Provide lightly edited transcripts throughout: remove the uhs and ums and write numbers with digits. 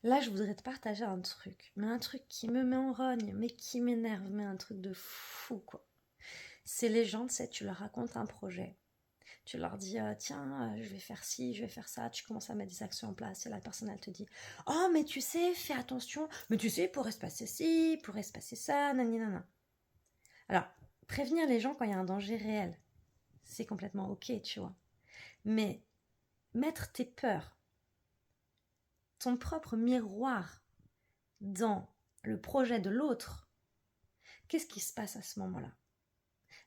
Là, je voudrais te partager un truc, mais un truc qui me met en rogne, mais qui m'énerve, mais un truc de fou, quoi. C'est les gens, tu sais, tu leur racontes un projet. Tu leur dis, tiens, je vais faire ci, je vais faire ça. Tu commences à mettre des actions en place et la personne, elle te dit, oh, mais tu sais, fais attention. Mais tu sais, il pourrait se passer ci, il pourrait se passer ça, nanana. Alors, prévenir les gens quand il y a un danger réel, c'est complètement ok, tu vois. Mais mettre tes peurs, ton propre miroir dans le projet de l'autre, qu'est-ce qui se passe à ce moment-là?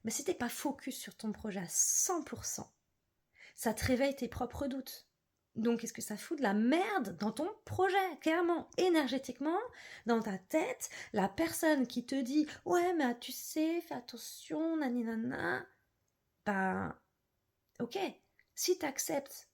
Mais si t'es pas focus sur ton projet à 100%, ça te réveille tes propres doutes. Donc, qu'est-ce que ça fout de la merde dans ton projet? Clairement, énergétiquement, dans ta tête, la personne qui te dit « Ouais, mais tu sais, fais attention, naninana », ben, ok, si t'acceptes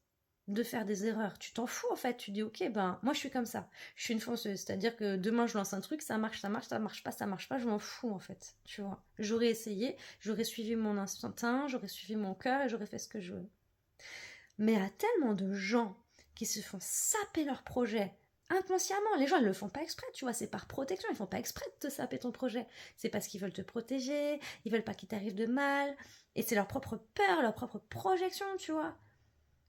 de faire des erreurs, tu t'en fous en fait, tu dis ok, ben moi je suis comme ça, je suis une fonceuse, c'est-à-dire que demain je lance un truc, ça marche, ça marche, ça marche pas, ça marche pas, je m'en fous en fait, tu vois. J'aurais essayé, j'aurais suivi mon instinct, j'aurais suivi mon cœur et j'aurais fait ce que je veux. Mais il y a tellement de gens qui se font saper leur projet inconsciemment. Les gens, ils le font pas exprès, tu vois, c'est par protection, ils font pas exprès de te saper ton projet. C'est parce qu'ils veulent te protéger, ils veulent pas qu'il t'arrive de mal, et c'est leur propre peur, leur propre projection, tu vois.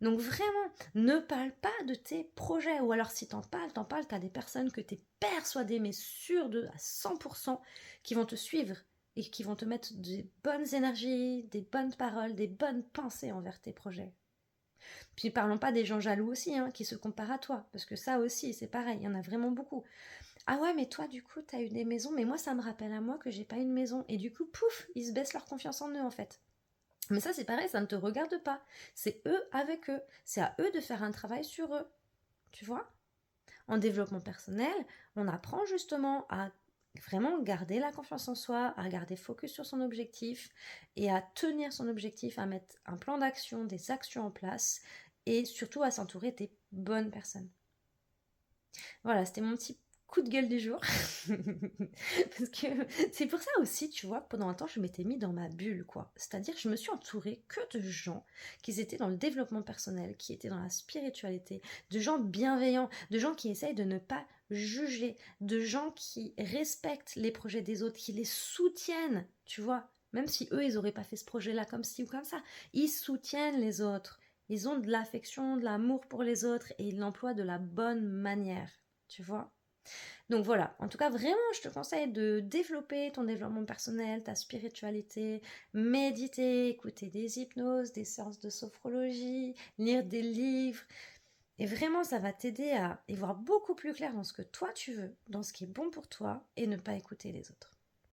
Donc vraiment, ne parle pas de tes projets, ou alors si t'en parles, t'as des personnes que t'es persuadé, mais sûr de à 100%, qui vont te suivre et qui vont te mettre des bonnes énergies, des bonnes paroles, des bonnes pensées envers tes projets. Puis parlons pas des gens jaloux aussi, hein, qui se comparent à toi, parce que ça aussi, c'est pareil, il y en a vraiment beaucoup. Ah ouais, mais toi, du coup, t'as eu des maisons, mais moi, ça me rappelle à moi que j'ai pas une maison. Et du coup, pouf, ils se baissent leur confiance en eux, en fait. Mais ça, c'est pareil, ça ne te regarde pas. C'est eux avec eux. C'est à eux de faire un travail sur eux. Tu vois? En développement personnel, on apprend justement à vraiment garder la confiance en soi, à garder focus sur son objectif et à tenir son objectif, à mettre un plan d'action, des actions en place et surtout à s'entourer des bonnes personnes. Voilà, c'était mon petit coup de gueule du jour. Parce que c'est pour ça aussi, tu vois, pendant un temps, je m'étais mis dans ma bulle, quoi. C'est-à-dire, je me suis entourée que de gens qui étaient dans le développement personnel, qui étaient dans la spiritualité, de gens bienveillants, de gens qui essayent de ne pas juger, de gens qui respectent les projets des autres, qui les soutiennent, tu vois. Même si eux, ils n'auraient pas fait ce projet-là comme ci ou comme ça, ils soutiennent les autres. Ils ont de l'affection, de l'amour pour les autres et ils l'emploient de la bonne manière, tu vois. Donc voilà, en tout cas vraiment je te conseille de développer ton développement personnel, ta spiritualité, méditer, écouter des hypnoses, des séances de sophrologie, lire des livres. Et vraiment ça va t'aider à y voir beaucoup plus clair dans ce que toi tu veux, dans ce qui est bon pour toi et ne pas écouter les autres.